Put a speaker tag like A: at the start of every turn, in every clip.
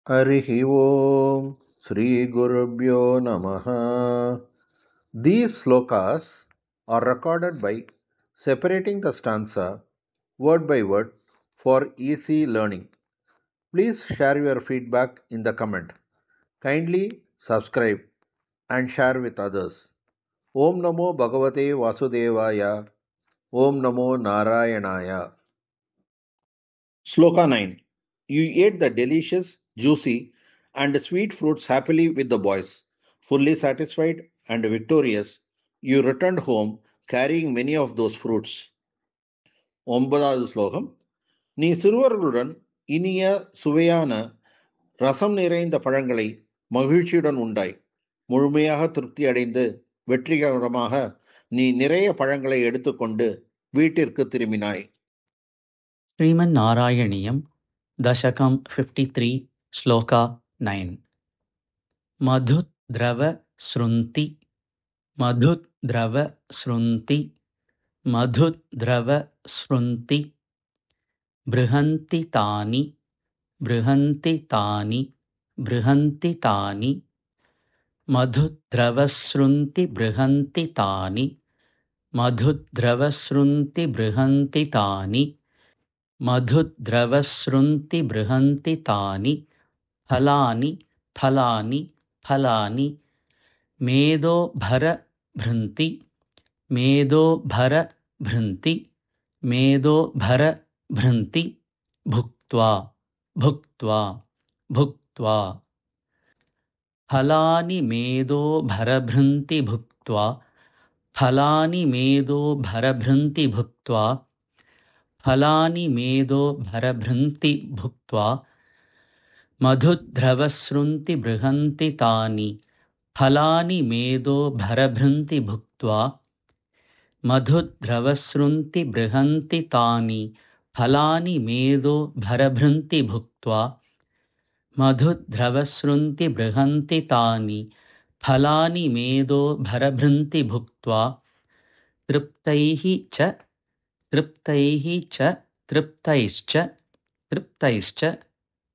A: हरिः ओम् श्रीगुरुभ्यो नमः. These slokas are recorded by separating the stanza word by word for easy learning. Please share your feedback in the comment. Kindly subscribe and share with others. Om Namo Bhagavate Vasudevaya. Om Namo Narayanaya. Sloka 9. You ate the delicious, juicy, and sweet fruits happily with the boys. Fully satisfied and victorious, you returned home carrying many of those fruits. ஒன்பதாவது ஸ்லோகம். நீ சிறுவர்களுடன் இனிய சுவையான ரசம் நிறைந்த பழங்களை மகிழ்ச்சியுடன் உண்டாய். முழுமையாக திருப்தி அடைந்து வெற்றிகரமாக நீ நிறைய பழங்களை எடுத்துக்கொண்டு வீட்டிற்கு திரும்பினாய்.
B: श्रीमन्नारायणीयं दशकं 53 श्लोका 9 मधुद्रवसृन्ति मधुद्रवसृन्ति मधुद्रवसृन्ति बृहन्ति तानि बृहन्ति तानि बृहन्ति तानि मधुद्रवसृन्ति बृहन्ति तानि मधुद्रवसृन्ति बृहन्ति तानि मधुद्रवसृन्ति बृहन्ति तानि फलानि फलानि फलानि मेदोभरभृन्ति मेदोभरभृन्ति मेदोभरभृन्ति भुक्त्वा भुक्त्वा भुक्त्वा फलानि मेदोभरभृन्ति भुक्त्वा फलानि मेदोभरभृन्ति भुक्त्वा फलानि मेदोभरभृन्ति भुक्त्वा मधुद्रवसृन्ति बृहन्ति तानि फलानि मेदोभरभृन्ति भुक्त्वा मधुद्रवसृन्ति बृहन्ति तानि फलानि मेदोभरभृन्ति भुक्त्वा मधुद्रवसृन्ति बृहन्ति तानि फलानि मेदोभरभृन्ति भुक्त्वा तृप्तैः च तृप्तैः च तृप्तैश्च तृप्तैश्च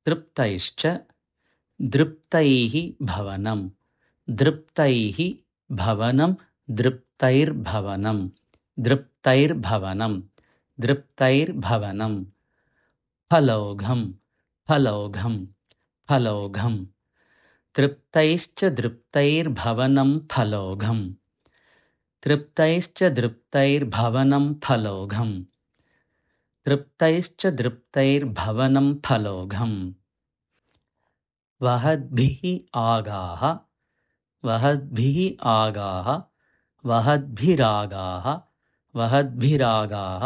B: तृप्तैश्च दृप्तैः भवनं दृप्तैः भवनं दृप्तैर्भवनं दृप्तैर्भवनं दृप्तैर्भवनं फलौघं फलौघं फलौघं तृप्तैश्च दृप्तैर्भवनं फलौघं तृप्तैश्च दृप्तैर्भवनं फलौघं तृप्तैश्च दृप्तैर्भवनं फलौघं वहद्भिः आगाः वहद्भिः आगाः वहद्भिरागाः वहद्भिरागाः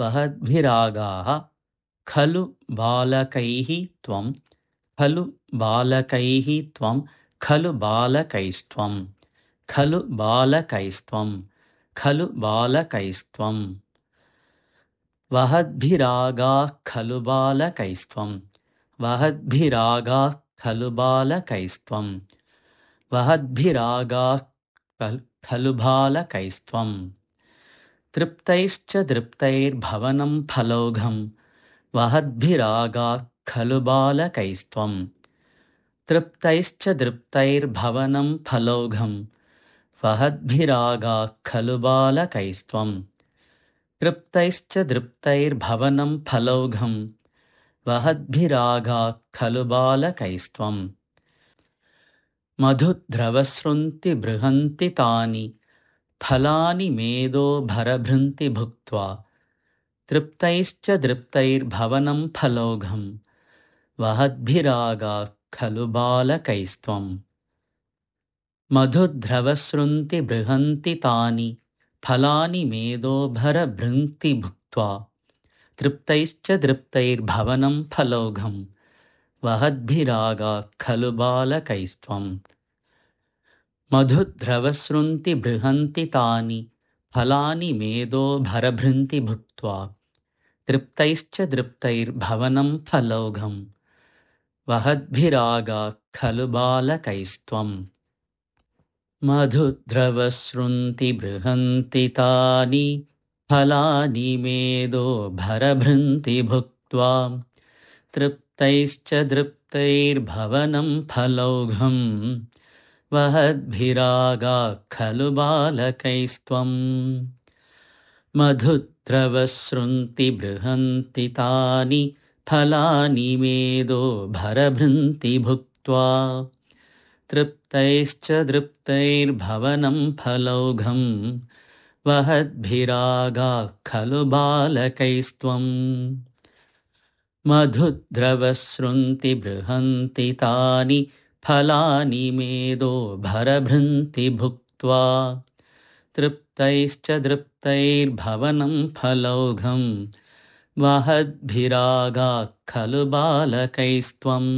B: वहद्भिरागाः खलु बालकैः त्वं खलु बालकैः त्वं खलु बालकैस्त्वं खलु बालकैस्त्वं खलु बालकैस्त्वं वहद्भिरागाः खलु बालकैस्त्वं वहद्भिरागाः खलु बालकैस्त्वं वहद्भिरागाः खलु बालकैस्त्वं तृप्तैश्च दृप्तैर्भवनं फलौघं वहद्भिरागाः खलु बालकैस्त्वं तृप्तैश्च दृप्तैर्भवनं फलौघं वहद्भिरागाः खलु बालकैस्त्वं तृप्तैश्च दृप्तैर्भवनं फलौघं वहद्भिरागाः खलु बालकैस्त्वं मधुद्रवसृन्ति बृहन्ति तानि फलानि मेदोभरभृन्ति भुक्त्वा तृप्तैश्च दृप्तैर्भवनं फलौघं वहद्भिरागाः खलु बालकैस्त्वं मधुद्रवसृन्ति बृहन्ति तानि फलानि मेदोभरभृन्ति भुक्त्वा तृप्तैश्च दृप्तैर्भवनं फलौघं वहद्भिरागाः खलु बालकैस्त्वं मधुद्रवसृन्ति बृहन्ति तानि फलानि मेदोभरभृन्ति भुक्त्वा तृप्तैश्च दृप्तैर्भवनं फलौघं वहद्भिरागाः खलु बालकैस्त्वं मधुद्रवसृन्ति बृहन्ति तानि फलानि मेदोभरभृन्ति भुक्त्वा तृप्तैश्च दृप्तैर्भवनं फलौघं वहद्भिरागाः खलु बालकैस्त्वम् मधुद्रवसृन्ति बृहन्ति तानि फलानि मेदो भरभृन्ति भुक्त्वा तृप्तैश्च दृप्तैर्भवनं फलौघं वहद्भिरागाः खलु बालकैस्त्वम् मधुद्रवसृन्ति बृहन्ति तानि फलानि मेदो भरभृन्ति भुक्त्वा तृप्तैश्च दृप्तैर्भवनं फलौघं वहद्भिरागाः खलु बालकैस्त्वम्